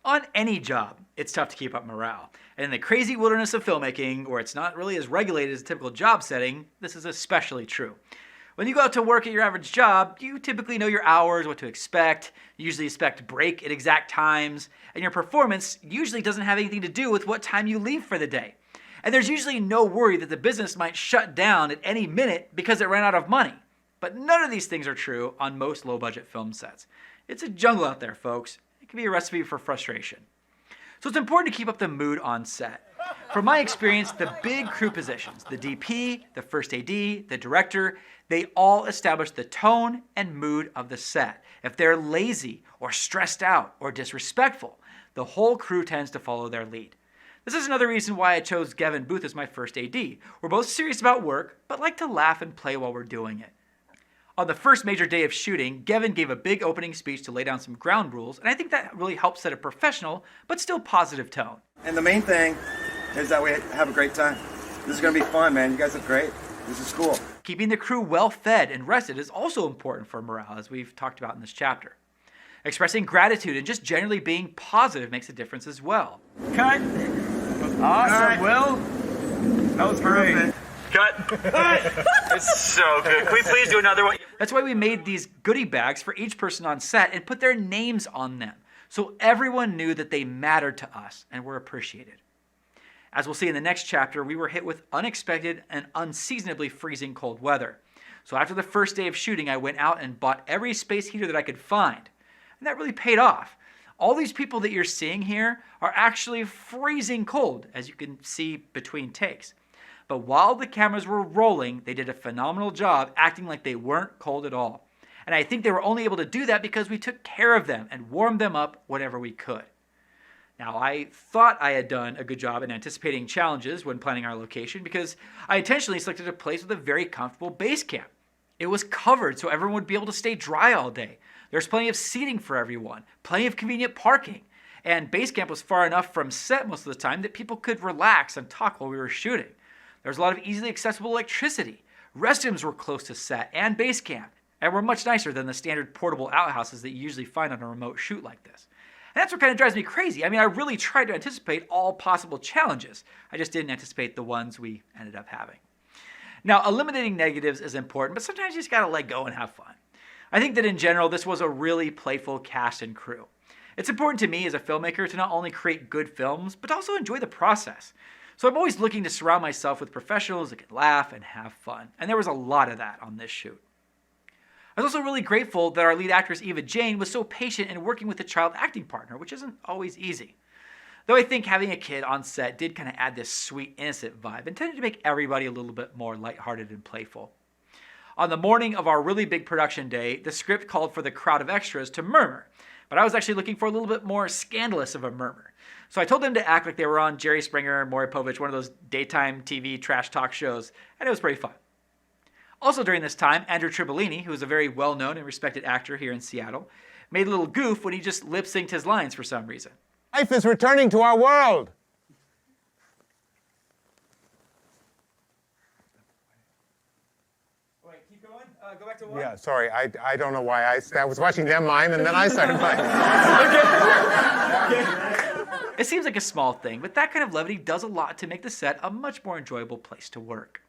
On any job, it's tough to keep up morale. And in the crazy wilderness of filmmaking, where it's not really as regulated as a typical job setting, this is especially true. When you go out to work at your average job, you typically know your hours, what to expect. You usually expect break at exact times, and your performance usually doesn't have anything to do with what time you leave for the day. And there's usually no worry that the business might shut down at any minute because it ran out of money. But none of these things are true on most low-budget film sets. It's a jungle out there, folks. It can be a recipe for frustration. So it's important to keep up the mood on set. From my experience, the big crew positions, the DP, the first AD, the director, they all establish the tone and mood of the set. If they're lazy or stressed out or disrespectful, the whole crew tends to follow their lead. This is another reason why I chose Gavin Booth as my first AD. We're both serious about work, but like to laugh and play while we're doing it. On the first major day of shooting, Gavin gave a big opening speech to lay down some ground rules, and I think that really helped set a professional, but still positive tone. And the main thing is that we have a great time. This is going to be fun, man. You guys look great. This is cool. Keeping the crew well fed and rested is also important for morale, as we've talked about in this chapter. Expressing gratitude and just generally being positive makes a difference as well. Cut! Awesome, Will. That was great. Cut! It's so good. Can we please do another one? That's why we made these goodie bags for each person on set and put their names on them, so everyone knew that they mattered to us and were appreciated. As we'll see in the next chapter, we were hit with unexpected and unseasonably freezing cold weather. So after the first day of shooting, I went out and bought every space heater that I could find. And that really paid off. All these people that you're seeing here are actually freezing cold, as you can see between takes. But while the cameras were rolling, they did a phenomenal job acting like they weren't cold at all. And I think they were only able to do that because we took care of them and warmed them up whenever we could. Now, I thought I had done a good job in anticipating challenges when planning our location because I intentionally selected a place with a very comfortable base camp. It was covered so everyone would be able to stay dry all day. There's plenty of seating for everyone, plenty of convenient parking, and base camp was far enough from set most of the time that people could relax and talk while we were shooting. There was a lot of easily accessible electricity. Restrooms were close to set and base camp, and were much nicer than the standard portable outhouses that you usually find on a remote shoot like this. And that's what kind of drives me crazy. I mean, I really tried to anticipate all possible challenges. I just didn't anticipate the ones we ended up having. Now, eliminating negatives is important, but sometimes you just gotta let go and have fun. I think that in general, this was a really playful cast and crew. It's important to me as a filmmaker to not only create good films, but also enjoy the process. So I'm always looking to surround myself with professionals that can laugh and have fun. And there was a lot of that on this shoot. I was also really grateful that our lead actress Eva Jane was so patient in working with a child acting partner, which isn't always easy. Though I think having a kid on set did kind of add this sweet, innocent vibe and tended to make everybody a little bit more lighthearted and playful. On the morning of our really big production day, the script called for the crowd of extras to murmur, but I was actually looking for a little bit more scandalous of a murmur. So I told them to act like they were on Jerry Springer, Maury Povich, one of those daytime TV trash talk shows, and it was pretty fun. Also during this time, Andrew Tribolini, who is a very well-known and respected actor here in Seattle, made a little goof when he just lip-synced his lines for some reason. Life is returning to our world. Wait, keep going. Go back to one. Yeah, sorry, I don't know why I was watching them mime and then I started miming. It seems like a small thing, but that kind of levity does a lot to make the set a much more enjoyable place to work.